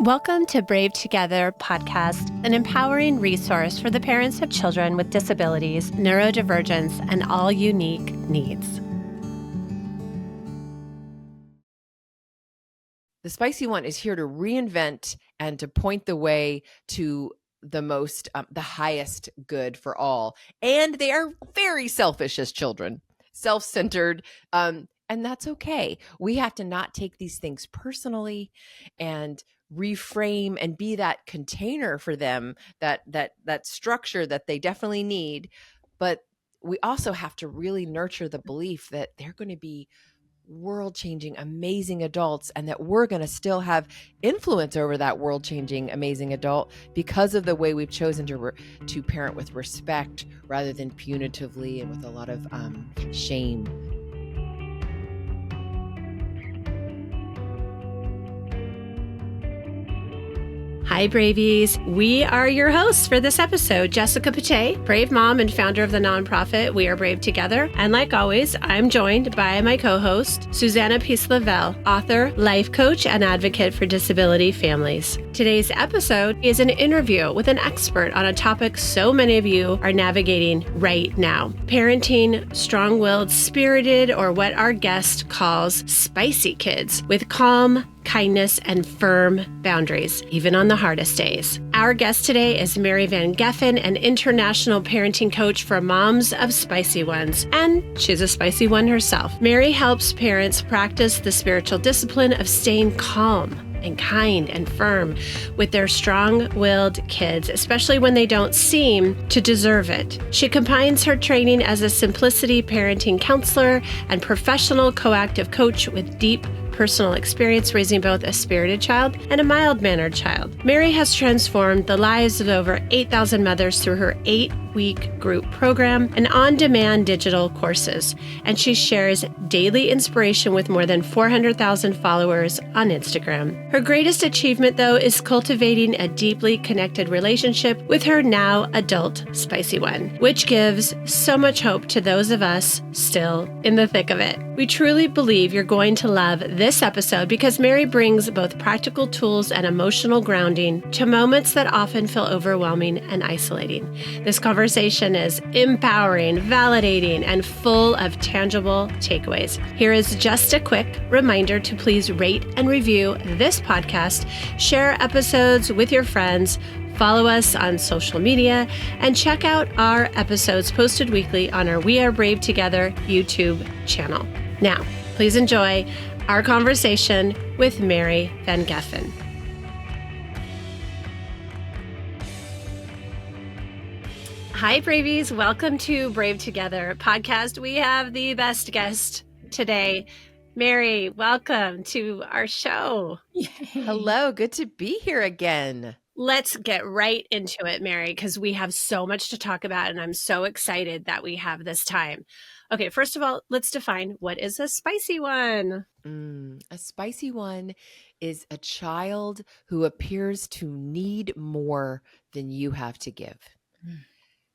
Welcome to Brave Together podcast, an empowering resource for the parents of children with disabilities, neurodivergence, and all unique needs. The Spicy One is here to reinvent and to point the way to the highest good for all. And they are very selfish as children, self-centered, and that's okay. We have to not take these things personally and reframe and be that container for them, that structure that they definitely need. But we also have to really nurture the belief that they're going to be world-changing, amazing adults, and that we're going to still have influence over that world-changing, amazing adult because of the way we've chosen to parent with respect rather than punitively and with a lot of shame. Hi, Bravies. We are your hosts for this episode, Jessica Patay, Brave Mom and founder of the nonprofit We Are Brave Together. And like always, I'm joined by my co-host, Susanna Lovell, author, life coach, and advocate for disability families. Today's episode is an interview with an expert on a topic so many of you are navigating right now: parenting strong-willed, spirited, or what our guest calls spicy kids with calm, kindness, and firm boundaries, even on the hardest days. Our guest today is Mary Van Geffen, an international parenting coach for moms of spicy ones, and she's a spicy one herself. Mary helps parents practice the spiritual discipline of staying calm and kind and firm with their strong-willed kids, especially when they don't seem to deserve it. She combines her training as a simplicity parenting counselor and professional coactive coach with deep personal experience raising both a spirited child and a mild-mannered child. Mary has transformed the lives of over 8,000 mothers through her 8-week group program and on-demand digital courses, and she shares daily inspiration with more than 400,000 followers on Instagram. Her greatest achievement, though, is cultivating a deeply connected relationship with her now adult spicy one, which gives so much hope to those of us still in the thick of it. We truly believe you're going to love this episode because Mary brings both practical tools and emotional grounding to moments that often feel overwhelming and isolating. This conversation is empowering, validating, and full of tangible takeaways. Here is just a quick reminder to please rate and review this podcast, share episodes with your friends, follow us on social media, and check out our episodes posted weekly on our We Are Brave Together YouTube channel. Now, please enjoy our conversation with Mary Van Geffen. Hi, Bravies. Welcome to Brave Together podcast. We have the best guest today. Mary, welcome to our show. Yay. Hello, good to be here again. Let's get right into it, Mary, because we have so much to talk about, and I'm so excited that we have this time. Okay, first of all, let's define what is a spicy one. A spicy one is a child who appears to need more than you have to give.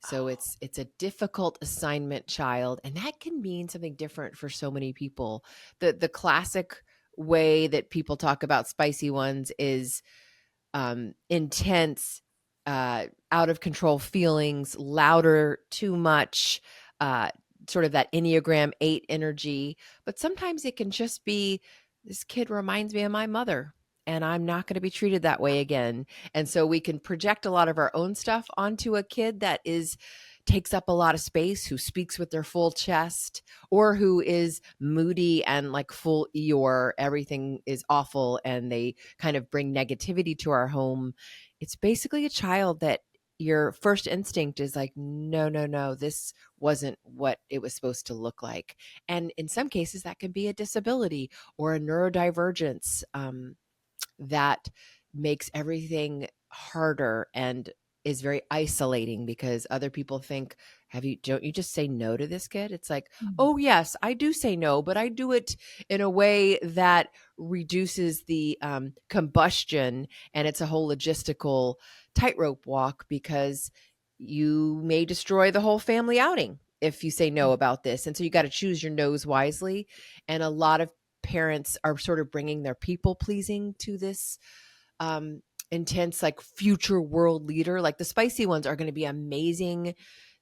So it's a difficult assignment child, and that can mean something different for so many people. The classic way that people talk about spicy ones is intense, out of control feelings, louder, too much, sort of that Enneagram 8 energy. But sometimes it can just be, this kid reminds me of my mother, and I'm not going to be treated that way again. And so we can project a lot of our own stuff onto a kid that takes up a lot of space, who speaks with their full chest, or who is moody and like full Eeyore, everything is awful, and they kind of bring negativity to our home. It's basically a child that your first instinct is like, no, this wasn't what it was supposed to look like. And in some cases, that can be a disability or a neurodivergence that makes everything harder and is very isolating because other people think, don't you just say no to this kid? It's like, oh yes, I do say no, but I do it in a way that reduces the combustion, and it's a whole logistical tightrope walk because you may destroy the whole family outing if you say no about this. And so you got to choose your no's wisely. And a lot of parents are sort of bringing their people pleasing to this intense, like future world leader. Like the spicy ones are going to be amazing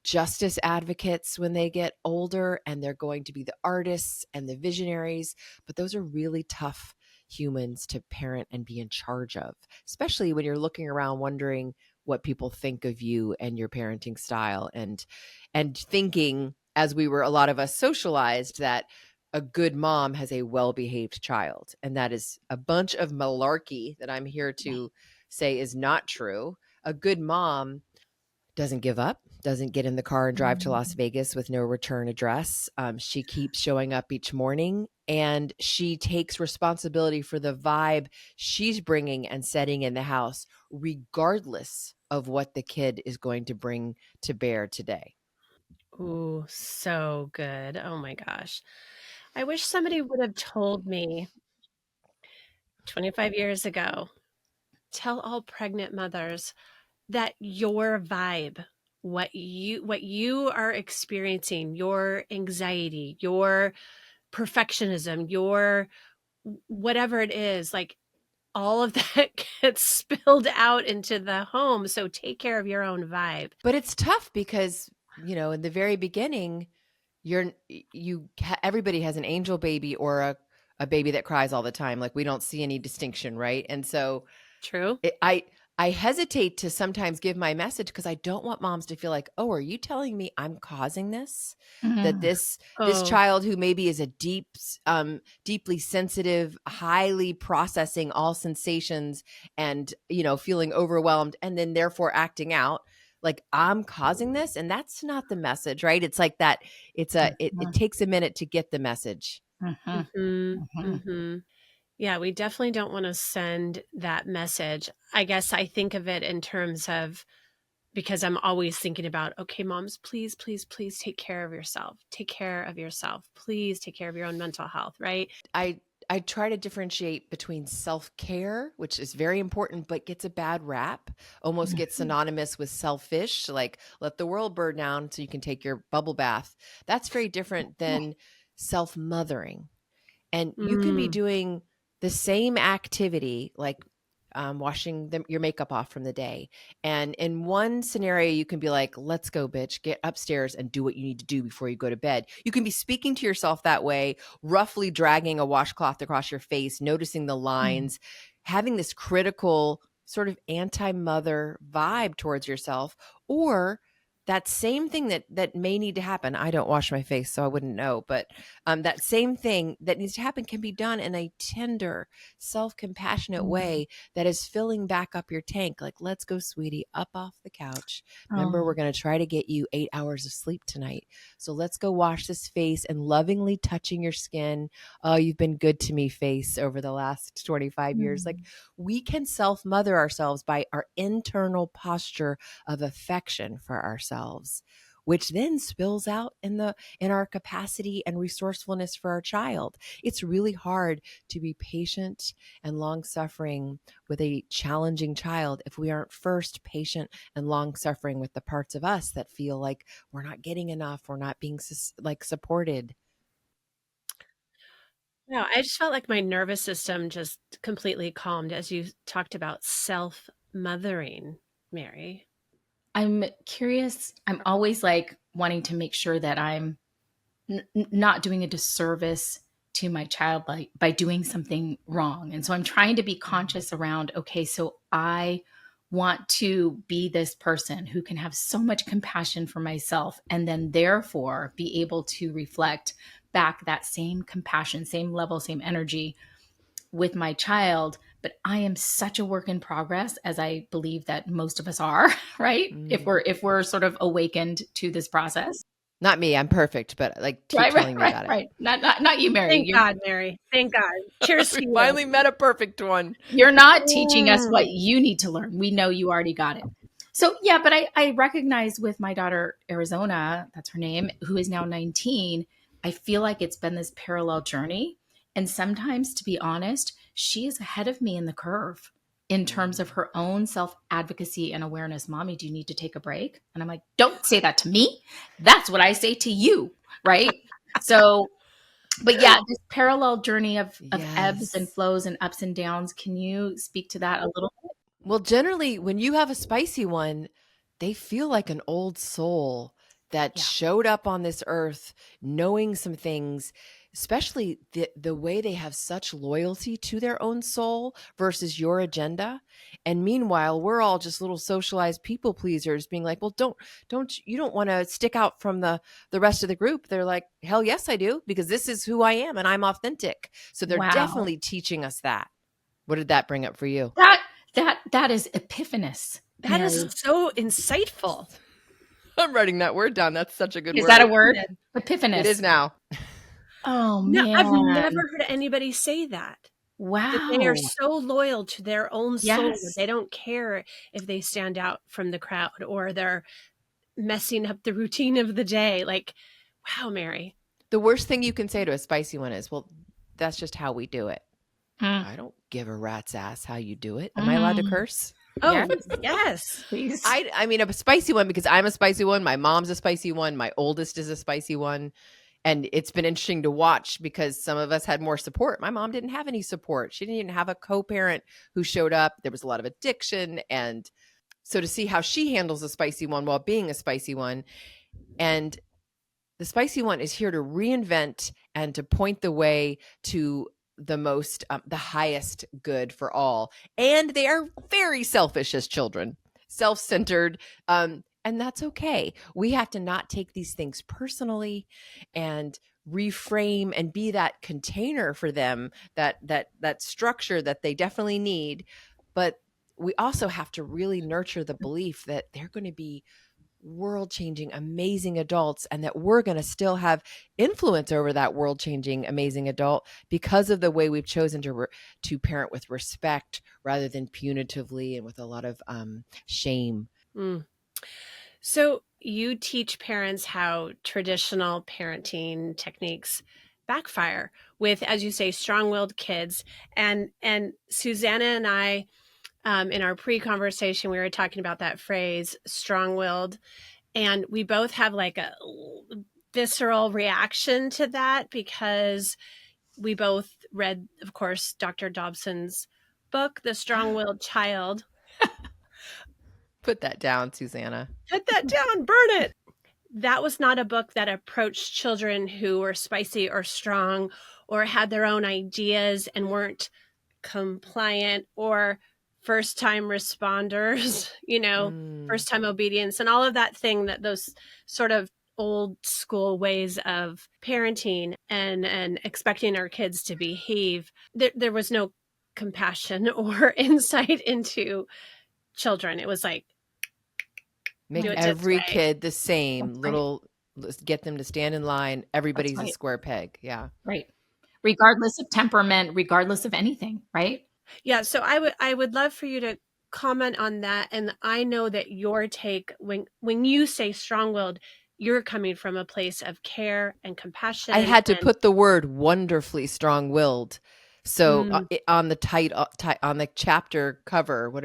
justice advocates when they get older, and they're going to be the artists and the visionaries. But those are really tough humans to parent and be in charge of, especially when you're looking around wondering what people think of you and your parenting style, and thinking, as we were, a lot of us socialized, that a good mom has a well-behaved child. And that is a bunch of malarkey that I'm here to say is not true. A good mom doesn't give up, doesn't get in the car and drive to Las Vegas with no return address. She keeps showing up each morning, and she takes responsibility for the vibe she's bringing and setting in the house, regardless of what the kid is going to bring to bear today. Ooh, so good. Oh my gosh. I wish somebody would have told me 25 years ago, tell all pregnant mothers that your vibe, what you are experiencing, your anxiety, your perfectionism, your whatever it is, like all of that gets spilled out into the home. So take care of your own vibe. But it's tough because, in the very beginning, everybody has an angel baby or a baby that cries all the time. Like, we don't see any distinction, right? And so True. I hesitate to sometimes give my message because I don't want moms to feel like, oh, are you telling me I'm causing this? That Mhm. this Oh, child who maybe is a deeply sensitive, highly processing all sensations, and feeling overwhelmed, and then therefore acting out, like I'm causing this. And that's not the message, right? It's like that. It Mhm. takes a minute to get the message. Mhm. mm-hmm, Mhm. mm-hmm. Yeah, we definitely don't want to send that message. I guess I think of it in terms of, because I'm always thinking about, okay, moms, please, please, please take care of yourself. Take care of yourself. Please take care of your own mental health, right? I try to differentiate between self-care, which is very important but gets a bad rap, almost gets Mhm. synonymous with selfish, like let the world burn down so you can take your bubble bath. That's very different than self-mothering. And you can be Mm, doing the same activity, like washing your makeup off from the day. And in one scenario, you can be like, let's go, bitch, get upstairs and do what you need to do before you go to bed. You can be speaking to yourself that way, roughly dragging a washcloth across your face, noticing the lines, having this critical sort of anti-mother vibe towards yourself. Or that same thing that may need to happen. I don't wash my face, so I wouldn't know. But that same thing that needs to happen can be done in a tender, self-compassionate Mhm. way that is filling back up your tank. Like, let's go, sweetie, up off the couch. Remember, Oh. we're going to try to get you 8 hours of sleep tonight. So let's go wash this face and lovingly touching your skin. Oh, you've been good to me, face, over the last 25 years. Like, Mm. we can self-mother ourselves by our internal posture of affection for ourselves, which then spills out in our capacity and resourcefulness for our child. It's really hard to be patient and long suffering with a challenging child if we aren't first patient and long suffering with the parts of us that feel like we're not getting enough, we're not being supported. no, I just felt like my nervous system just completely calmed as you talked about self mothering, Mary. I'm curious. I'm always like wanting to make sure that I'm not doing a disservice to my child by doing something wrong. And so I'm trying to be conscious around, okay, so I want to be this person who can have so much compassion for myself and then therefore be able to reflect back that same compassion, same level, same energy with my child. But I am such a work in progress, as I believe that most of us are, right? If Mm. we're sort of awakened to this process. Not me, I'm perfect, but like, keep Right, right, telling me right, about it. right. Not you, Mary. Thank God, Mary. Thank God. Cheers We to you. finally met a perfect one. You're not teaching us Mm. what you need to learn. We know you already got it. So yeah, but I recognize with my daughter Arizona, that's her name, who is now 19, I feel like it's been this parallel journey. And sometimes, to be honest, she is ahead of me in the curve in terms of her own self advocacy and awareness. Mommy, do you need to take a break? And I'm like, don't say that to me. That's what I say to you. Right. So But yeah, this parallel journey of ebbs and Yes. flows and ups and downs. Can you speak to that a little bit? Well, generally, when you have a spicy one, they feel like an old soul that Yeah. showed up on this earth knowing some things, especially the way they have such loyalty to their own soul versus your agenda. And meanwhile, we're all just little socialized people pleasers being like, well, you don't want to stick out from the rest of the group. They're like, hell yes, I do, because this is who I am and I'm authentic. So they're Wow. definitely teaching us that. What did that bring up for you? That is epiphanous, That is Mary. so insightful. I'm writing that word down. That's such a good Is word. that a word? It Epiphanous. is now. Oh No, I've never man. heard anybody say that. That they are Wow. so loyal to their own soul that Yes. they don't care if they stand out from the crowd or they're messing up the routine of the day. Like, wow, Mary. The worst thing you can say to a spicy one is, well, that's just how we do it. Mm. I don't give a rat's ass how you do it. Am I allowed to Mm. curse? Oh, Yes, yes. please. I mean, a spicy one because I'm a spicy one. My mom's a spicy one. My oldest is a spicy one. And it's been interesting to watch because some of us had more support. My mom didn't have any support. She didn't even have a co-parent who showed up. There was a lot of addiction. And so to see how she handles a spicy one while being a spicy one, and the spicy one is here to reinvent and to point the way to the highest good for all. And they are very selfish as children, self-centered. And that's okay. We have to not take these things personally and reframe and be that container for them, that structure that they definitely need. But we also have to really nurture the belief that they're going to be world changing, amazing adults, and that we're going to still have influence over that world changing, amazing adult because of the way we've chosen to parent with respect rather than punitively and with a lot of shame. Mm. So you teach parents how traditional parenting techniques backfire with, as you say, strong-willed kids. And Susanna and I, in our pre-conversation, we were talking about that phrase, strong-willed, and we both have like a visceral reaction to that because we both read, of course, Dr. Dobson's book, The Strong-Willed Child. Put that down, Susanna. Put that down, burn it. That was not a book that approached children who were spicy or strong or had their own ideas and weren't compliant or first time responders, first time obedience and all of that thing, that those sort of old school ways of parenting and expecting our kids to behave. There was no compassion or insight into children. It was like, Make do it this every way. kid the same, That's right. little, get them to stand in line. Everybody's a right. square peg. Yeah. Right. Regardless of temperament, regardless of anything, right? Yeah. So I would love for you to comment on that. And I know that your take, when you say strong-willed, you're coming from a place of care and compassion. I had to and put the word wonderfully strong-willed. So Mm. on the on the chapter cover, what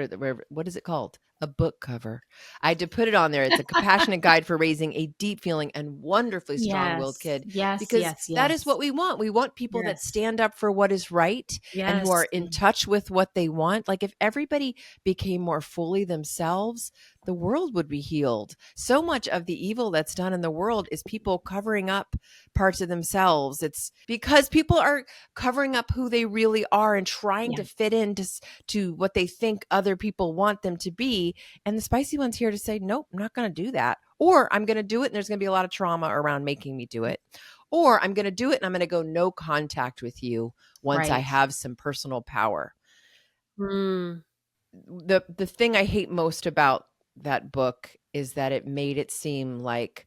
is it called? A book cover. I had to put it on there. It's a compassionate guide for raising a deep feeling and wonderfully strong-willed kid. Yes. Because Yes. that is what we want. We want people that Yes. stand up for what is right and who Yes. are in touch with what they want. Like if everybody became more fully themselves, the world would be healed. So much of the evil that's done in the world is people covering up parts of themselves. It's because people are covering up who they really are and trying to fit into to what they think other people want them to be. And the spicy one's here to say, nope, I'm not going to do that. Or I'm going to do it and there's going to be a lot of trauma around making me do it. Or I'm going to do it and I'm going to go no contact with you once I Right. have some personal power. Mm. The thing I hate most about that book is that it made it seem like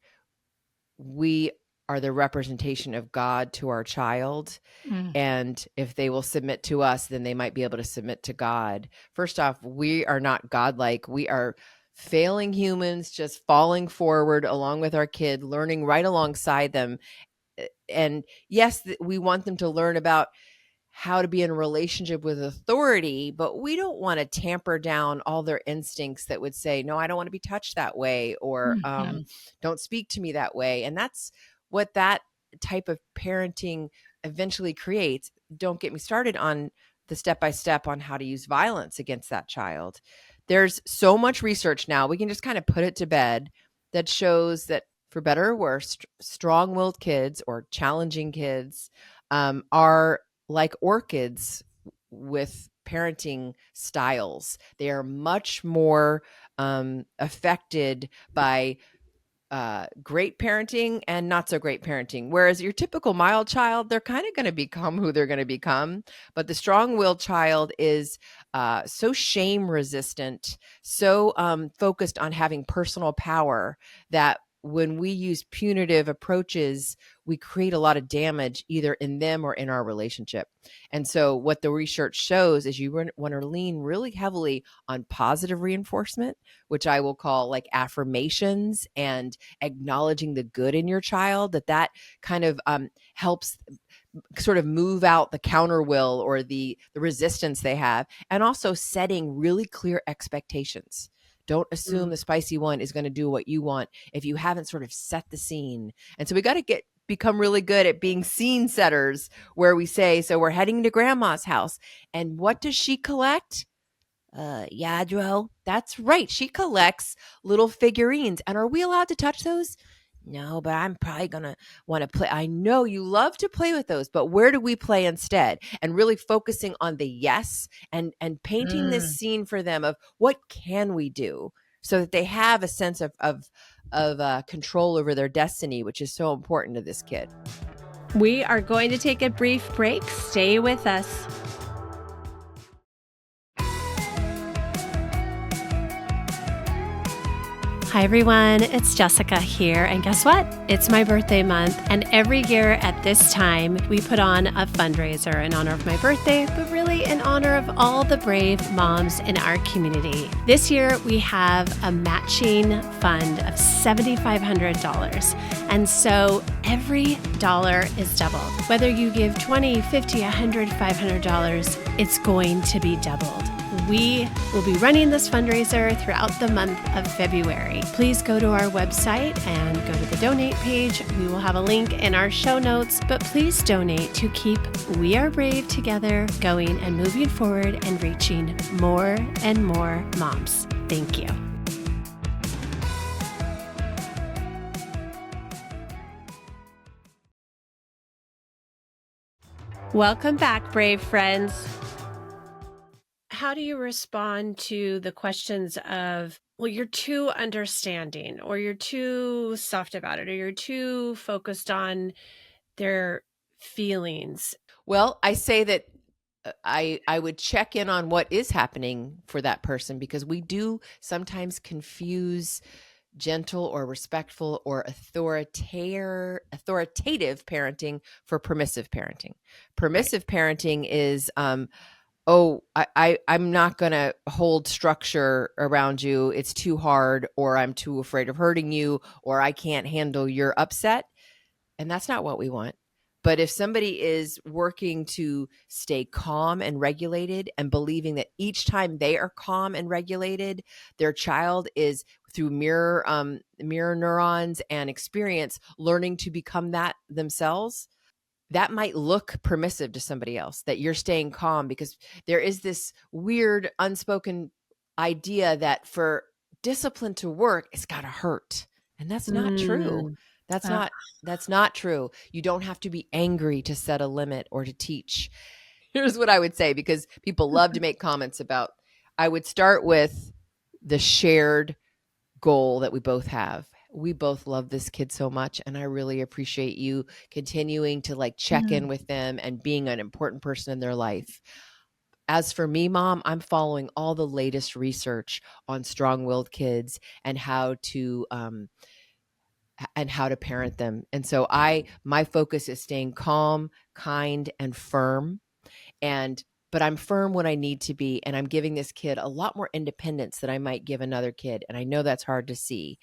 we are the representation of God to our child. Mm. And if they will submit to us, then they might be able to submit to God. First off, we are not godlike. We are failing humans, just falling forward along with our kid, learning right alongside them. And yes, we want them to learn about how to be in a relationship with authority, but we don't want to tamper down all their instincts that would say, no, I don't want to be touched that way, or don't speak to me that way. And that's what that type of parenting eventually creates. Don't get me started on the step-by-step on how to use violence against that child. There's so much research now, we can just kind of put it to bed, that shows that for better or worse, strong-willed kids or challenging kids are like orchids with parenting styles. They are much more affected by great parenting and not so great parenting. Whereas your typical mild child, they're kind of going to become who they're going to become. But the strong-willed child is so shame resistant, so focused on having personal power, that when we use punitive approaches, we create a lot of damage either in them or in our relationship. And so what the research shows is you want to lean really heavily on positive reinforcement, which I will call like affirmations and acknowledging the good in your child, that kind of helps sort of move out the counter will or the resistance they have, and also setting really clear expectations. Don't assume the spicy one is going to do what you want if you haven't sort of set the scene. And so we got to become really good at being scene setters, where we say, so we're heading to grandma's house, and what does she collect? Yadro. That's right. She collects little figurines. And are we allowed to touch those? No, but I'm probably going to want to play. I know you love to play with those, but where do we play instead? And really focusing on the yes, and painting this scene for them of what can we do, so that they have a sense of control over their destiny, which is so important to this kid. We are going to take a brief break. Stay with us. Hi everyone, it's Jessica here, and guess what? It's my birthday month, and every year at this time, we put on a fundraiser in honor of my birthday, but really in honor of all the brave moms in our community. This year, we have a matching fund of $7,500, and so every dollar is doubled. Whether you give $20, $50, $100, $500, it's going to be doubled. We will be running this fundraiser throughout the month of February. Please go to our website and go to the donate page. We will have a link in our show notes, but please donate to keep We Are Brave together going and moving forward and reaching more and more moms. Thank you. Welcome back, brave friends. How do you respond to the questions of, well, you're too understanding, or you're too soft about it, or you're too focused on their feelings? Well, I say that I would check in on what is happening for that person, because we do sometimes confuse gentle or respectful or authoritative parenting for permissive parenting. Permissive parenting is I'm not going to hold structure around you. It's too hard, or I'm too afraid of hurting you, or I can't handle your upset. And that's not what we want. But if somebody is working to stay calm and regulated, and believing that each time they are calm and regulated, their child is, through mirror neurons and experience, learning to become that themselves, that might look permissive to somebody else, that you're staying calm, because there is this weird unspoken idea that for discipline to work, it's got to hurt. And that's not true. That's not true. You don't have to be angry to set a limit or to teach. Here's what I would say, because people love to make comments about, I would start with the shared goal that we both have. We both love this kid so much, and I really appreciate you continuing to check in with them and being an important person in their life. As for me, Mom, I'm following all the latest research on strong-willed kids and how to parent them. And so my focus is staying calm, kind, and firm. But I'm firm when I need to be, and I'm giving this kid a lot more independence than I might give another kid. And I know that's hard to see.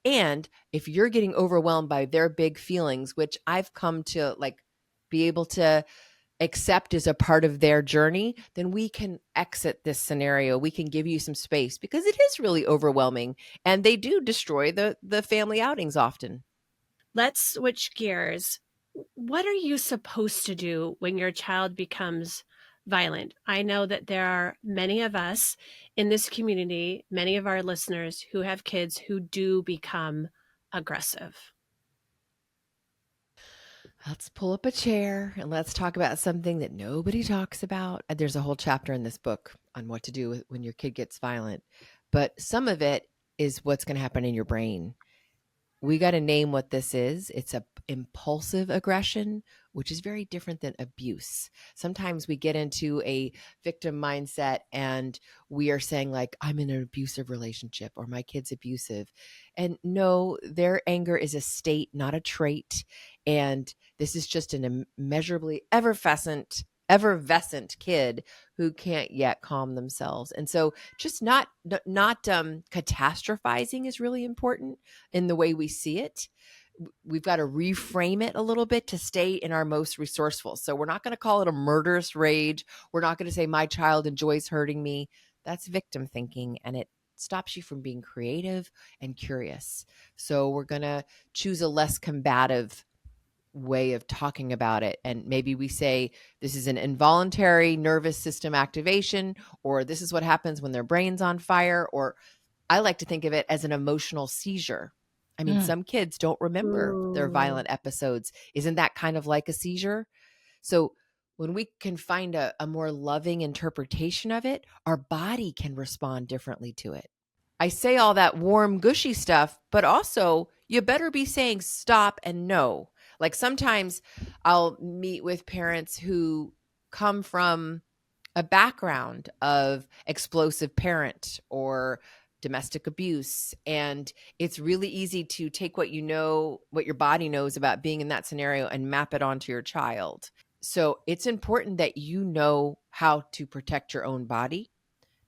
And if you're getting overwhelmed by their big feelings, which I've come to be able to accept as a part of their journey, then we can exit this scenario. We can give you some space, because it is really overwhelming, and they do destroy the family outings often. Let's switch gears. What are you supposed to do when your child becomes violent? I know that there are many of us in this community, many of our listeners who have kids who do become aggressive. Let's pull up a chair and let's talk about something that nobody talks about. There's a whole chapter in this book on what to do when your kid gets violent, but some of it is what's going to happen in your brain. We got to name what this is. It's a impulsive aggression, which is very different than abuse. Sometimes we get into a victim mindset and we are saying like, I'm in an abusive relationship or my kid's abusive. And no, their anger is a state, not a trait. And this is just an immeasurably effervescent kid who can't yet calm themselves. And so just not catastrophizing is really important in the way we see it. We've got to reframe it a little bit to stay in our most resourceful. So we're not going to call it a murderous rage. We're not going to say my child enjoys hurting me. That's victim thinking, and it stops you from being creative and curious. So we're going to choose a less combative way of talking about it. And maybe we say this is an involuntary nervous system activation, or this is what happens when their brain's on fire, or I like to think of it as an emotional seizure. I mean, some kids don't remember their violent episodes. Isn't that kind of like a seizure? So when we can find a more loving interpretation of it, our body can respond differently to it. I say all that warm, gushy stuff, but also you better be saying stop and no. Like sometimes I'll meet with parents who come from a background of explosive parent or domestic abuse. And it's really easy to take what you know, what your body knows about being in that scenario and map it onto your child. So it's important that you know how to protect your own body,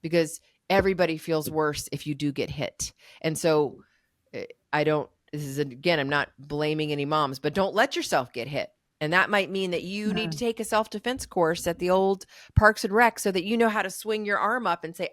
because everybody feels worse if you do get hit. And so this is again, I'm not blaming any moms, but don't let yourself get hit. And that might mean that you need to take a self-defense course at the old Parks and Rec so that you know how to swing your arm up and say,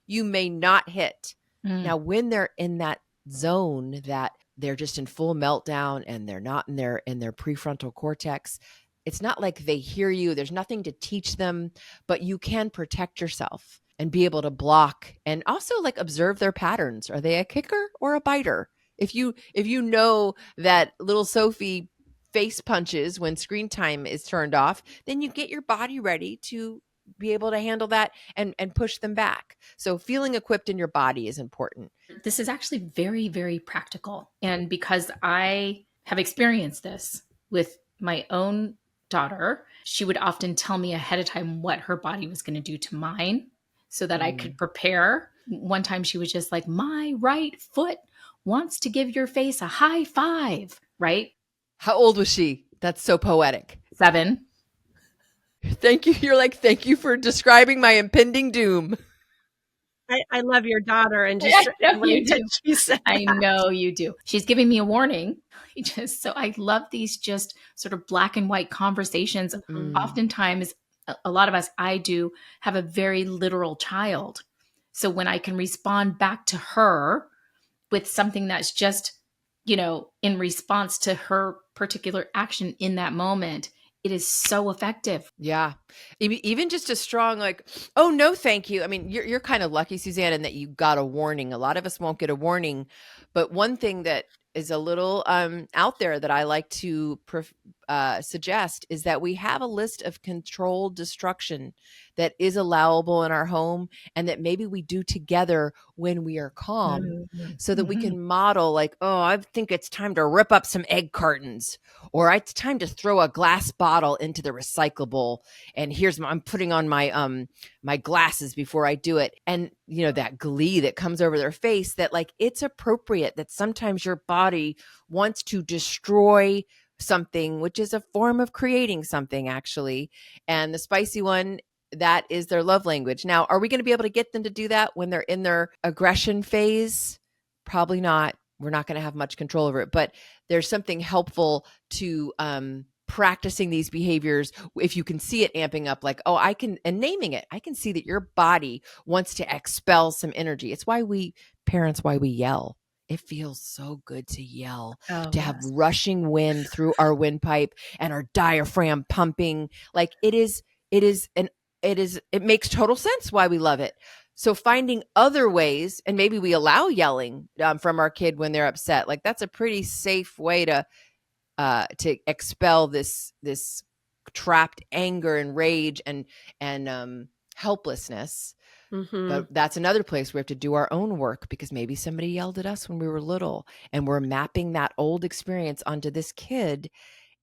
you may not hit. Now, when they're in that zone that they're just in full meltdown and they're not in their prefrontal cortex, it's not like they hear you. There's nothing to teach them, but you can protect yourself and be able to block and also like observe their patterns. Are they a kicker or a biter? If you know that little Sophie face punches when screen time is turned off, then you get your body ready to be able to handle that and push them back. So feeling equipped in your body is important. This is actually very, very practical. And because I have experienced this with my own daughter, she would often tell me ahead of time what her body was going to do to mine so that I could prepare. One time she was just like, my right foot wants to give your face a high five, right? How old was she? That's so poetic. 7. Thank you. You're like, thank you for describing my impending doom. I love your daughter and just you do. I know you do. She's giving me a warning. So I love these just sort of black and white conversations. Oftentimes, a lot of us, I do have a very literal child. So when I can respond back to her with something that's just, in response to her particular action in that moment, it is so effective. Yeah. Even just a strong, like, oh, no, thank you. I mean, you're kind of lucky, Susanna, in that you got a warning. A lot of us won't get a warning. But one thing that is a little out there that I like to suggest is that we have a list of controlled destruction that is allowable in our home and that maybe we do together when we are calm, so that we can model like, oh, I think it's time to rip up some egg cartons, or it's time to throw a glass bottle into the recyclable. And I'm putting on my my glasses before I do it. And that glee that comes over their face, that like it's appropriate that sometimes your body wants to destroy something, which is a form of creating something actually. And the spicy one, that is their love language. Now, are we going to be able to get them to do that when they're in their aggression phase? Probably not. We're not going to have much control over it, but there's something helpful to practicing these behaviors. If you can see it amping up, like, and naming it, I can see that your body wants to expel some energy. It's why we yell. it feels so good to yell, Oh, to have yes. rushing wind through our windpipe and our diaphragm pumping. Like it makes total sense why we love it. So finding other ways, and maybe we allow yelling from our kid when they're upset. Like that's a pretty safe way to expel this trapped anger and rage and helplessness. Mm-hmm. But that's another place we have to do our own work, because maybe somebody yelled at us when we were little and we're mapping that old experience onto this kid.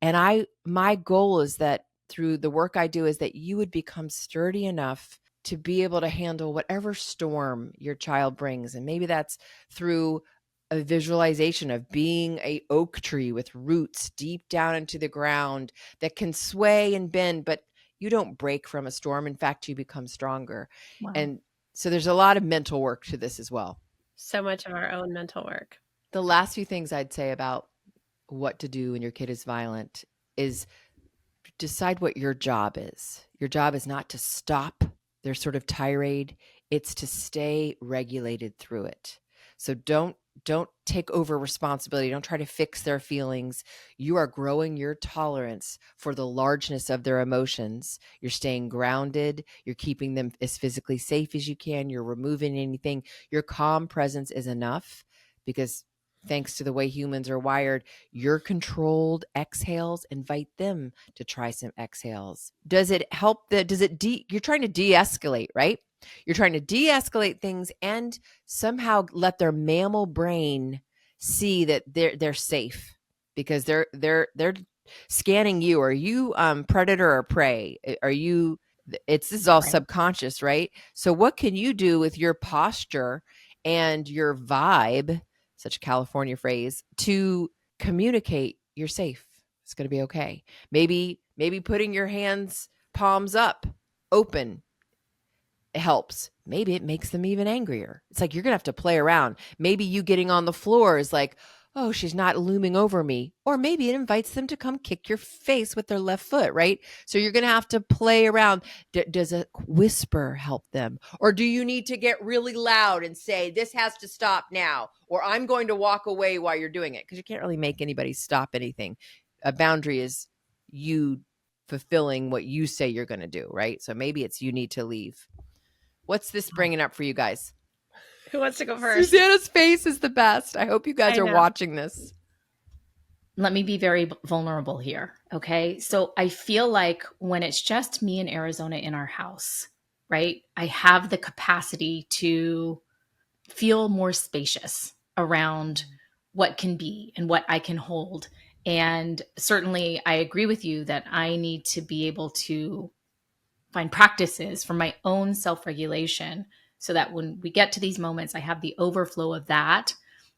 And my goal is that through the work I do is that you would become sturdy enough to be able to handle whatever storm your child brings. And maybe that's through a visualization of being a oak tree with roots deep down into the ground that can sway and bend, but you don't break from a storm. In fact, you become stronger. Wow. And so there's a lot of mental work to this as well. So much of our own mental work. The last few things I'd say about what to do when your kid is violent is decide what your job is. Your job is not to stop their sort of tirade. It's to stay regulated through it. So don't take over responsibility. Don't try to fix their feelings. You are growing your tolerance for the largeness of their emotions. You're staying grounded. You're keeping them as physically safe as you can. You're removing anything. Your calm presence is enough, because thanks to the way humans are wired, your controlled exhales invite them to try some exhales. Does it help you're trying to de-escalate, right? You're trying to de-escalate things and somehow let their mammal brain see that they're safe, because they're scanning you. Are you predator or prey? Are you this is all Right. subconscious, right? So what can you do with your posture and your vibe, such a California phrase, to communicate you're safe? It's going to be okay. Maybe putting your hands palms up, open, helps. Maybe it makes them even angrier. It's like you're going to have to play around. Maybe you getting on the floor is like, oh, she's not looming over me. Or maybe it invites them to come kick your face with their left foot, right? So you're going to have to play around. Does a whisper help them? Or do you need to get really loud and say, this has to stop now, or I'm going to walk away while you're doing it? Because you can't really make anybody stop anything. A boundary is you fulfilling what you say you're going to do, right? So maybe it's you need to leave. What's this bringing up for you guys? Who wants to go first? Susanna's face is the best. I hope you guys I are know. watching this. Let me be very vulnerable here. Okay. So I feel like when it's just me and Arizona in our house, right, I have the capacity to feel more spacious around what can be and what I can hold. And certainly I agree with you that I need to be able to find practices for my own self-regulation, so that when we get to these moments, I have the overflow of that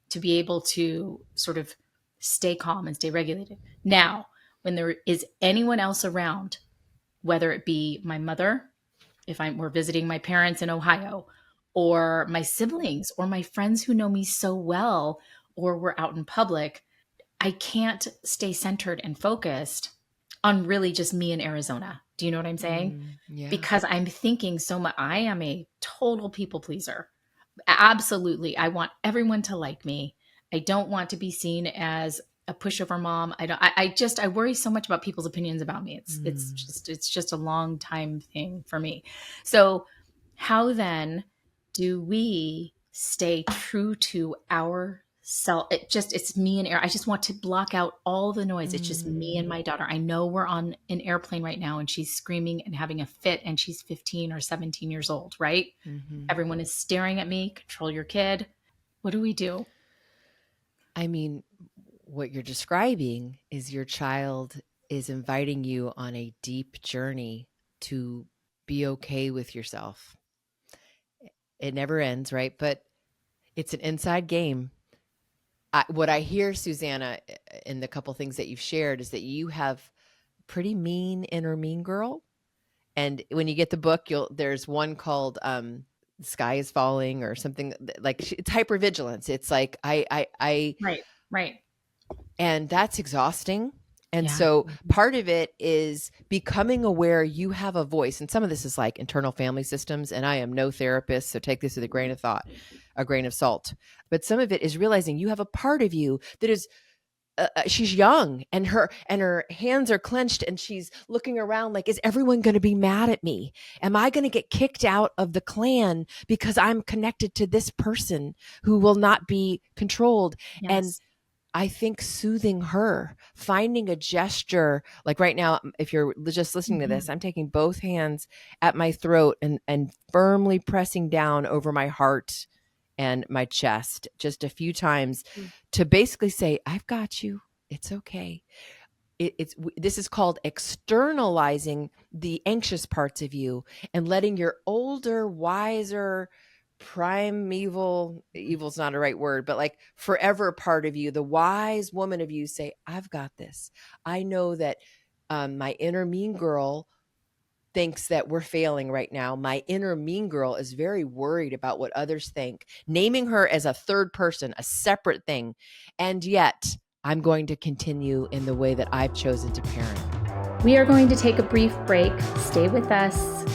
to be able to sort of stay calm and stay regulated. Now, when there is anyone else around, whether it be my mother, if we're visiting my parents in Ohio, or my siblings, or my friends who know me so well, or we're out in public, I can't stay centered and focused on really just me in Arizona. Do you know what I'm saying? Yeah. Because I'm thinking so much. I am a total people pleaser. Absolutely. I want everyone to like me. I don't want to be seen as a pushover mom. I worry so much about people's opinions about me. It's just a long time thing for me. So how then do we stay true to our self? It's me and air. I just want to block out all the noise. It's just me and my daughter. I know we're on an airplane right now and she's screaming and having a fit and she's 15 or 17 years old, right? Mm-hmm. Everyone is staring at me. Control your kid. What do we do? I mean, what you're describing is your child is inviting you on a deep journey to be okay with yourself. It never ends, right? But it's an inside game. What I hear, Susanna, in the couple things that you've shared is that you have pretty mean inner mean girl. And when you get the book, there's one called "The Sky is Falling" or something like it's hypervigilance. It's like I Right. and that's exhausting. And Yeah. so part of it is becoming aware you have a voice. And some of this is like internal family systems. And I am no therapist, so take this with a grain of thought, a grain of salt. But some of it is realizing you have a part of you that is she's young, and her hands are clenched, and she's looking around like, is everyone going to be mad at me? Am I going to get kicked out of the clan because I'm connected to this person who will not be controlled? Yes. And I think soothing her, finding a gesture, like right now, if you're just listening to this, I'm taking both hands at my throat and firmly pressing down over my heart and my chest just a few times to basically say, I've got you. It's okay. This is called externalizing the anxious parts of you and letting your older, wiser, evil's not a right word, but like forever part of you, the wise woman of you, say, I've got this. I know that my inner mean girl thinks that we're failing right now. My inner mean girl is very worried about what others think, naming her as a third person, a separate thing. And yet I'm going to continue in the way that I've chosen to parent. We are going to take a brief break. Stay with us.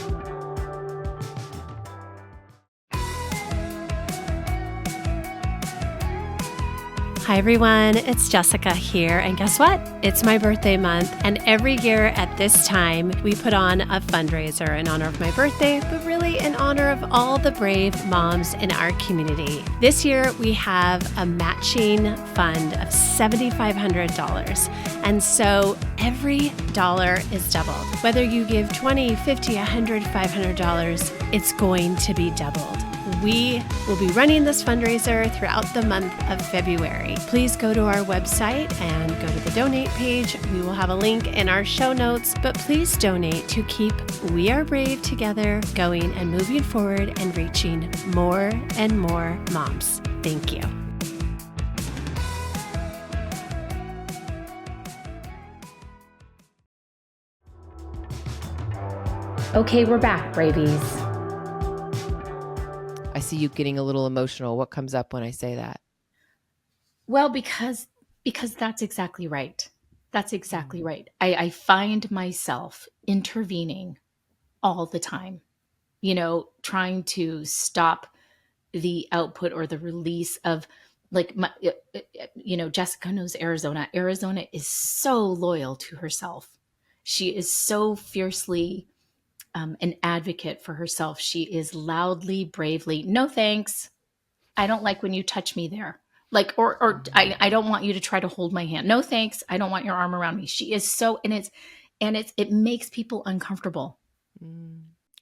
Hi everyone, it's Jessica here, and guess what? It's my birthday month, and every year at this time, we put on a fundraiser in honor of my birthday, but really in honor of all the brave moms in our community. This year, we have a matching fund of $7,500, and so every dollar is doubled. Whether you give $20, $50, $100, $500, it's going to be doubled. We will be running this fundraiser throughout the month of February. Please go to our website and go to the donate page. We will have a link in our show notes, but please donate to keep We Are Brave together going and moving forward and reaching more and more moms. Thank you. Okay, we're back, Bravies. I see you getting a little emotional. What comes up when I say that? Well, because that's exactly right. That's exactly right. I find myself intervening all the time, trying to stop the output or the release of, like, Jessica knows Arizona. Arizona is so loyal to herself. She is so fiercely an advocate for herself. She is loudly, bravely, no thanks. I don't like when you touch me there. Like, or I don't want you to try to hold my hand. No thanks. I don't want your arm around me. She is so, it makes people uncomfortable.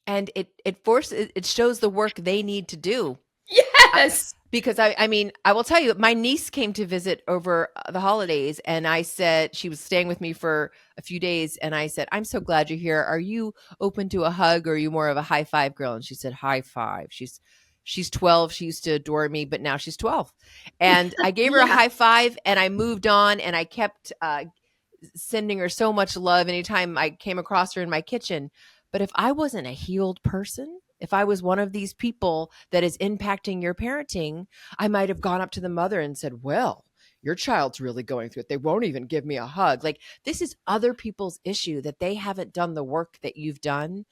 And it shows the work they need to do. Yes. Because I mean, I will tell you, my niece came to visit over the holidays, and I said, she was staying with me for a few days, and I said, I'm so glad you're here. Are you open to a hug, or are you more of a high five girl? And she said, high five. She's 12. She used to adore me, but now she's 12. And I gave her a high five, and I moved on, and I kept sending her so much love anytime I came across her in my kitchen. But if I wasn't a healed person, if I was one of these people that is impacting your parenting, I might have gone up to the mother and said, well, your child's really going through it. They won't even give me a hug. Like, this is other people's issue that they haven't done the work that you've done.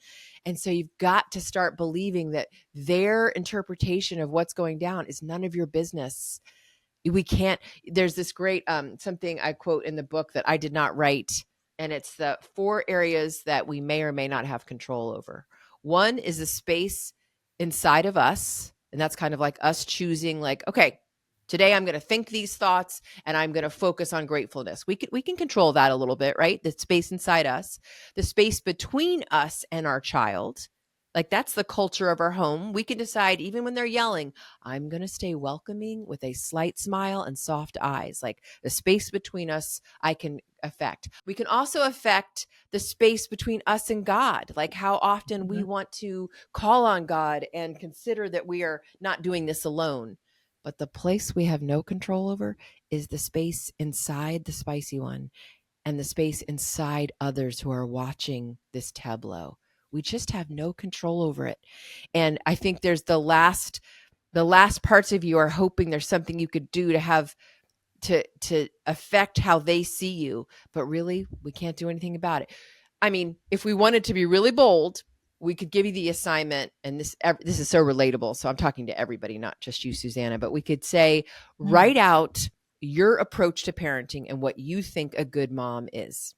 And so you've got to start believing that their interpretation of what's going down is none of your business. We can't, there's this great, something I quote in the book that I did not write. And it's the 4 areas that we may or may not have control over. One is the space inside of us. And that's kind of like us choosing, like, okay, today I'm going to think these thoughts and I'm going to focus on gratefulness. We can control that a little bit, right? The space inside us, the space between us and our child. Like, that's the culture of our home. We can decide, even when they're yelling, I'm going to stay welcoming with a slight smile and soft eyes. Like, the space between us, I can affect. We can also affect the space between us and God, like how often we want to call on God and consider that we are not doing this alone. But the place we have no control over is the space inside the spicy one and the space inside others who are watching this tableau. We just have no control over it. And I think there's the last parts of you are hoping there's something you could do to have to affect how they see you, but really we can't do anything about it. I mean, if we wanted to be really bold, we could give you the assignment, and this is so relatable. So I'm talking to everybody, not just you, Susanna, but we could say, write out your approach to parenting and what you think a good mom is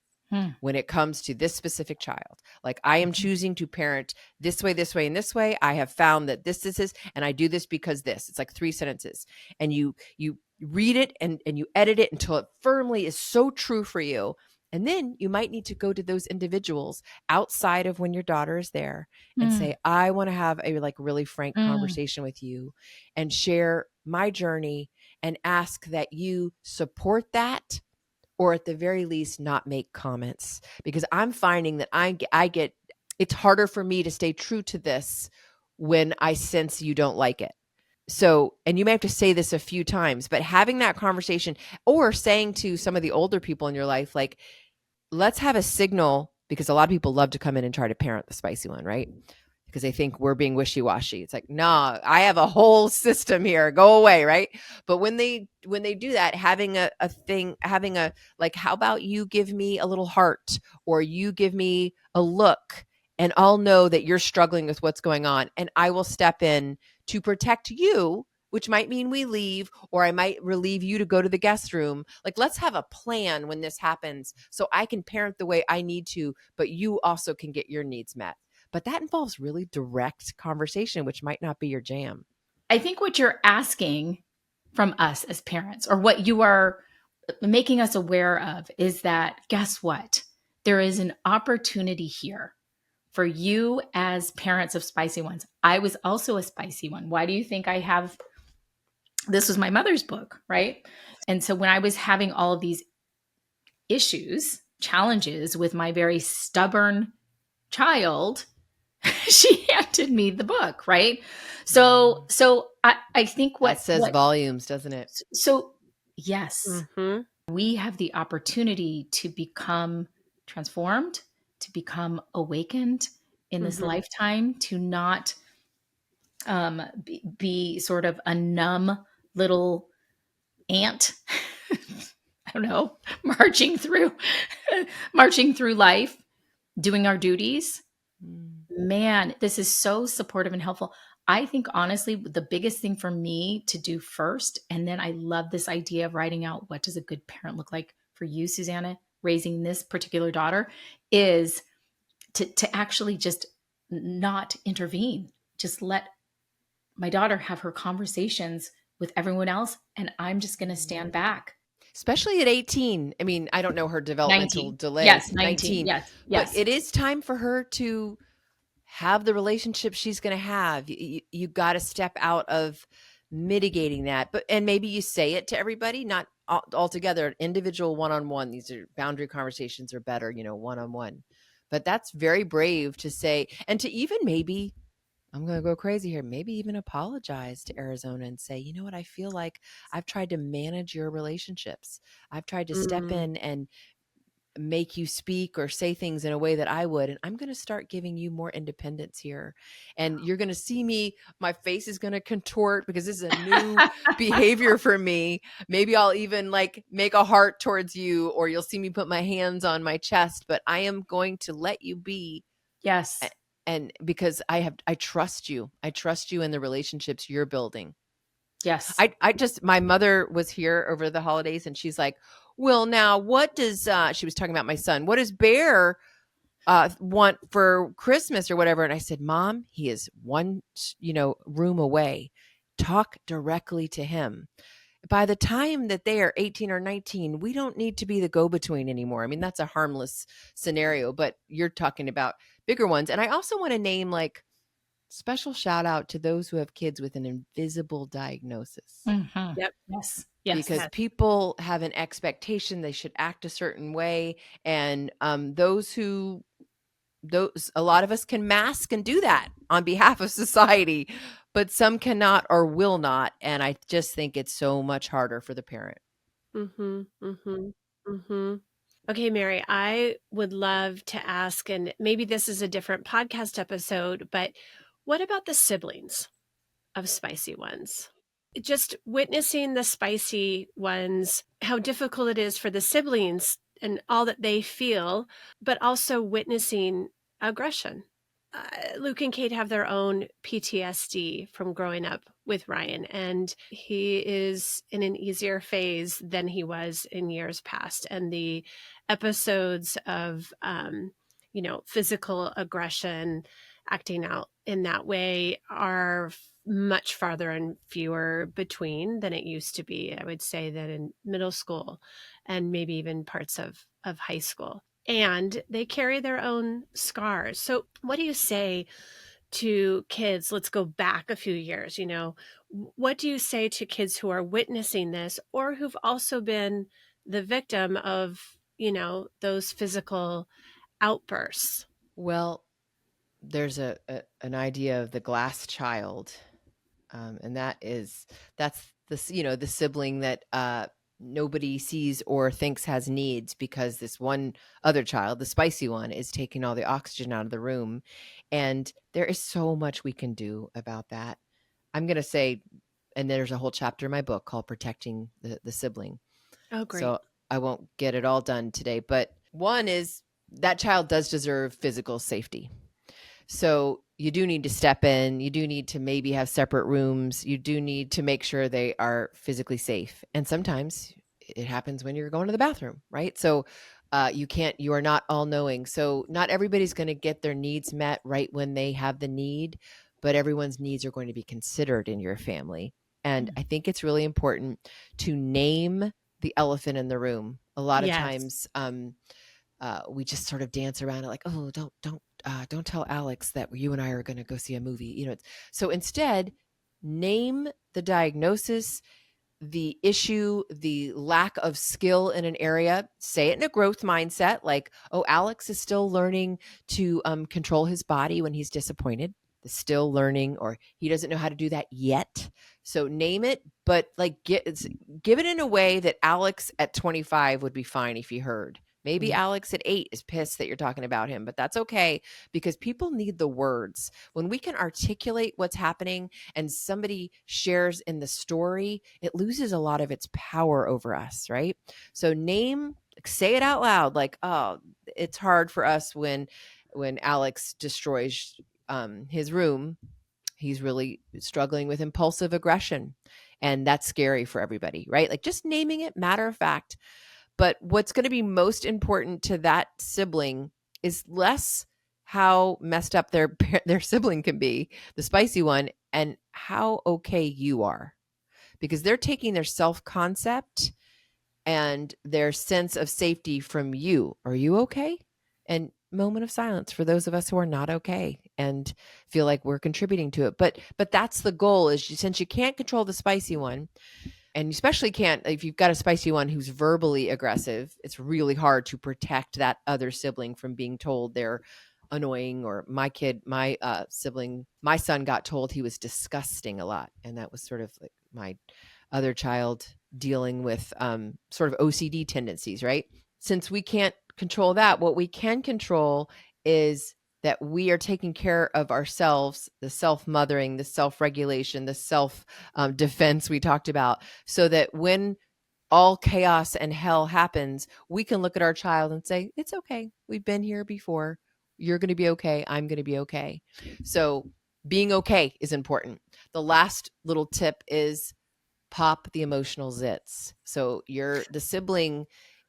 when it comes to this specific child. Like, I am choosing to parent this way, and this way. I have found that this, and I do this because this. It's like 3 sentences. And you read it and you edit it until it firmly is so true for you. And then you might need to go to those individuals outside of when your daughter is there and say, I want to have a like really frank conversation with you and share my journey and ask that you support that, or at the very least not make comments, because I'm finding that I get, it's harder for me to stay true to this when I sense you don't like it. So, and you may have to say this a few times, but having that conversation, or saying to some of the older people in your life, like, let's have a signal, because a lot of people love to come in and try to parent the spicy one, right? Because they think we're being wishy-washy. It's like, nah, I have a whole system here. Go away, right? But when they do that, having a thing, having a, like, how about you give me a little heart, or you give me a look, and I'll know that you're struggling with what's going on, and I will step in to protect you, which might mean we leave, or I might relieve you to go to the guest room. Like, let's have a plan when this happens so I can parent the way I need to, but you also can get your needs met. But that involves really direct conversation, which might not be your jam. I think what you're asking from us as parents, or what you are making us aware of, is that, guess what? There is an opportunity here for you as parents of spicy ones. I was also a spicy one. Why do you think I have? This was my mother's book, right? And so when I was having all of these issues, challenges with my very stubborn child, she handed me the book, right? So I think that says volumes, doesn't it? So yes, we have the opportunity to become transformed, to become awakened in this lifetime, to not be sort of a numb little ant. I don't know, marching through life, doing our duties. Man, this is so supportive and helpful. I think, honestly, the biggest thing for me to do first, and then I love this idea of writing out, what does a good parent look like for you, Susanna, raising this particular daughter, is to actually just not intervene. Just let my daughter have her conversations with everyone else, and I'm just going to stand back. Especially at 18. I mean, I don't know her developmental 19. delay. Yes, 19. Yes. But it is time for her to have the relationship she's going to have. You got to step out of mitigating that. And maybe you say it to everybody, not altogether, individual, one-on-one. These are boundary conversations are better, one-on-one. But that's very brave to say, and to even maybe, I'm going to go crazy here, maybe even apologize to Arizona and say, you know what, I feel like I've tried to manage your relationships. I've tried to step in and make you speak or say things in a way that I would. And I'm going to start giving you more independence here. And you're going to see me, my face is going to contort because this is a new behavior for me. Maybe I'll even like make a heart towards you, or you'll see me put my hands on my chest, but I am going to let you be. Yes. And because I trust you. I trust you in the relationships you're building. Yes. My mother was here over the holidays, and she's like, well, now what does, she was talking about my son, what does Bear want for Christmas or whatever? And I said, Mom, he is one, room away. Talk directly to him. By the time that they are 18 or 19, we don't need to be the go-between anymore. I mean, that's a harmless scenario, but you're talking about bigger ones. And I also want to name, like, special shout out to those who have kids with an invisible diagnosis. Yep. Yes. Because people have an expectation they should act a certain way. And a lot of us can mask and do that on behalf of society, but some cannot or will not. And I just think it's so much harder for the parent. Okay, Mary, I would love to ask, and maybe this is a different podcast episode, but what about the siblings of spicy ones? just witnessing the spicy ones, how difficult it is for the siblings and all that they feel, but also witnessing aggression. Luke and Kate have their own PTSD from growing up with Ryan, and he is in an easier phase than he was in years past. And the episodes of, physical aggression, acting out in that way are much farther and fewer between than it used to be. I would say that in middle school and maybe even parts of high school. And they carry their own scars. So what do you say to kids? Let's go back a few years. What do you say to kids who are witnessing this or who've also been the victim of, those physical outbursts? Well, there's an idea of the glass child, and that's the sibling that nobody sees or thinks has needs, because this one other child, the spicy one, is taking all the oxygen out of the room. And there is so much we can do about that. I'm going to say, and there's a whole chapter in my book called Protecting the Sibling. Oh, great. So I won't get it all done today, but one is that child does deserve physical safety. So you do need to step in. You do need to maybe have separate rooms. You do need to make sure they are physically safe. And sometimes it happens when you're going to the bathroom, right? So you are not all knowing. So not everybody's going to get their needs met right when they have the need, but everyone's needs are going to be considered in your family. And I think it's really important to name the elephant in the room. A lot of times, we just sort of dance around it like, oh, don't tell Alex that you and I are going to go see a movie. So instead, name the diagnosis, the issue, the lack of skill in an area. Say it in a growth mindset, like, oh, Alex is still learning to control his body when he's disappointed. Still learning, or he doesn't know how to do that yet. So name it, but like give it in a way that Alex at 25 would be fine if he heard. Maybe Alex at 8 is pissed that you're talking about him, but that's okay, because people need the words. When we can articulate what's happening and somebody shares in the story, it loses a lot of its power over us, right? So say it out loud, like, oh, it's hard for us when Alex destroys his room. He's really struggling with impulsive aggression, and that's scary for everybody, right? Like just naming it, matter of fact. But what's going to be most important to that sibling is less how messed up their sibling can be, the spicy one, and how okay you are, because they're taking their self-concept and their sense of safety from you. Are you okay? And moment of silence for those of us who are not okay and feel like we're contributing to it. But that's the goal, is since you can't control the spicy one, and you especially can't, if you've got a spicy one who's verbally aggressive, it's really hard to protect that other sibling from being told they're annoying. Or my son got told he was disgusting a lot. And that was sort of like my other child dealing with sort of OCD tendencies, right? Since we can't control that, what we can control is that we are taking care of ourselves, the self-mothering, the self-regulation, the self-defense we talked about, so that when all chaos and hell happens, we can look at our child and say, it's okay. We've been here before. You're going to be okay. I'm going to be okay. So being okay is important. The last little tip is pop the emotional zits. So the sibling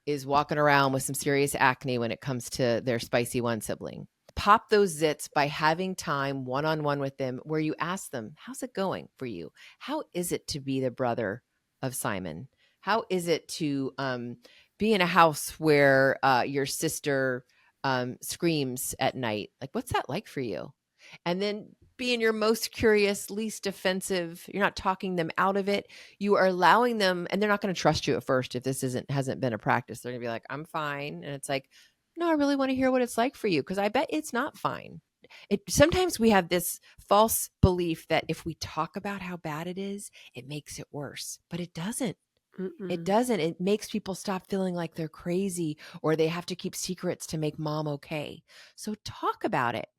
is walking around with some serious acne when it comes to their spicy one sibling. Pop those zits by having time one-on-one with them, where you ask them, how's it going for you? How is it to be the brother of Simon? How is it to be in a house where your sister screams at night? Like, what's that like for you? And then being your most curious, least offensive, you're not talking them out of it. You are allowing them, and they're not going to trust you at first if this hasn't been a practice. They're going to be like, I'm fine. And it's like, no, I really want to hear what it's like for you, because I bet it's not fine. Sometimes we have this false belief that if we talk about how bad it is, it makes it worse, but it doesn't. It doesn't. It makes people stop feeling like they're crazy or they have to keep secrets to make mom okay. So talk about it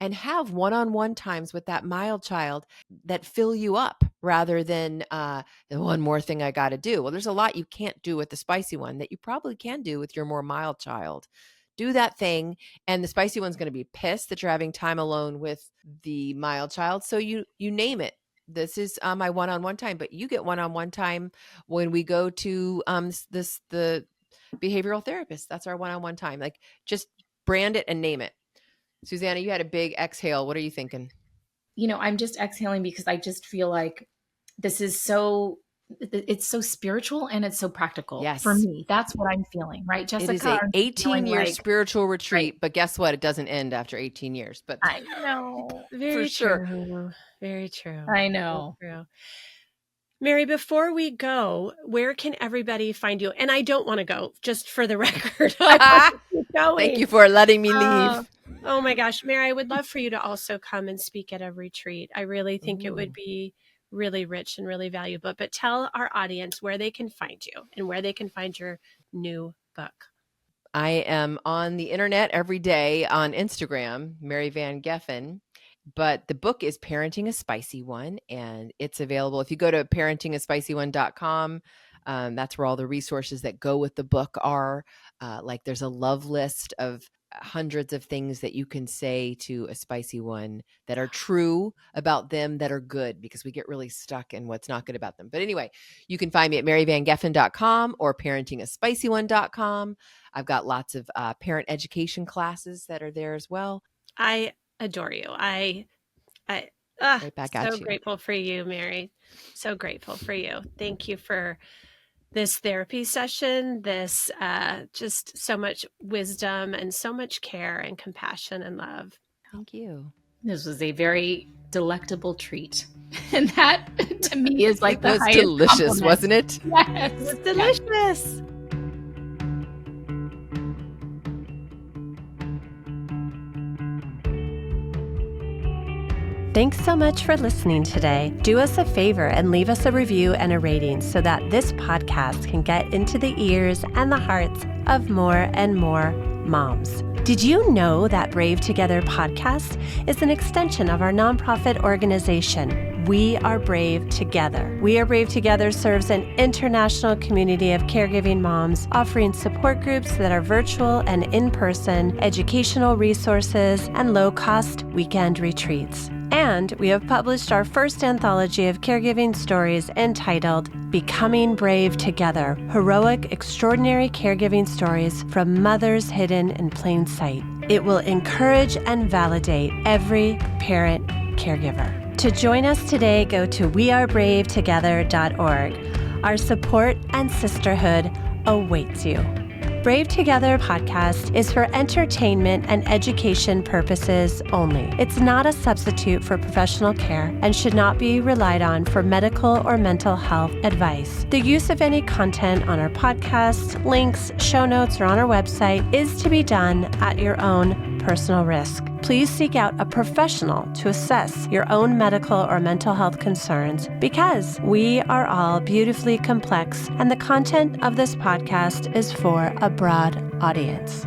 and have one-on-one times with that mild child that fill you up, rather than the one more thing I got to do. Well, there's a lot you can't do with the spicy one that you probably can do with your more mild child. Do that thing, and the spicy one's going to be pissed that you're having time alone with the mild child. So you name it. This is my one-on-one time, but you get one-on-one time when we go to the behavioral therapist. That's our one-on-one time. Like, just brand it and name it. Susanna, you had a big exhale. What are you thinking? I'm just exhaling because I just feel like this is it's so spiritual and it's so practical. Yes. For me. That's what I'm feeling, right, Jessica? It is an 18-year spiritual retreat, right. But guess what? It doesn't end after 18 years. But I know. Very for sure. true. Very true. I know. Very true. Mary, before we go, where can everybody find you? And I don't want to go, just for the record. Thank you for letting me leave. Oh my gosh, Mary, I would love for you to also come and speak at a retreat. I really think it would be really rich and really valuable. But tell our audience where they can find you and where they can find your new book. I am on the internet every day on Instagram, Mary Van Geffen. But the book is Parenting a Spicy One, and it's available. If you go to parentingaspicyone.com, that's where all the resources that go with the book are. Like, there's a love list of hundreds of things that you can say to a spicy one that are true about them, that are good, because we get really stuck in what's not good about them. But anyway, you can find me at maryvangeffen.com or parentingaspicyone.com. I've got lots of parent education classes that are there as well. I adore you. Right back at so you. Grateful for you, Mary. So grateful for you. Thank you for this therapy session, this just so much wisdom and so much care and compassion and love. Thank you. This was a very delectable treat. And that, to me, is like it was delicious, wasn't it? Yes. It was delicious. Thanks so much for listening today. Do us a favor and leave us a review and a rating so that this podcast can get into the ears and the hearts of more and more moms. Did you know that Brave Together podcast is an extension of our nonprofit organization, We Are Brave Together? We Are Brave Together serves an international community of caregiving moms, offering support groups that are virtual and in-person, educational resources, and low-cost weekend retreats. And we have published our first anthology of caregiving stories entitled Becoming Brave Together, Heroic, Extraordinary Caregiving Stories from Mothers Hidden in Plain Sight. It will encourage and validate every parent caregiver. To join us today, go to wearebravetogether.org. Our support and sisterhood awaits you. Brave Together podcast is for entertainment and education purposes only. It's not a substitute for professional care and should not be relied on for medical or mental health advice. The use of any content on our podcast, links, show notes, or on our website is to be done at your own personal risk. Please seek out a professional to assess your own medical or mental health concerns, because we are all beautifully complex and the content of this podcast is for a broad audience.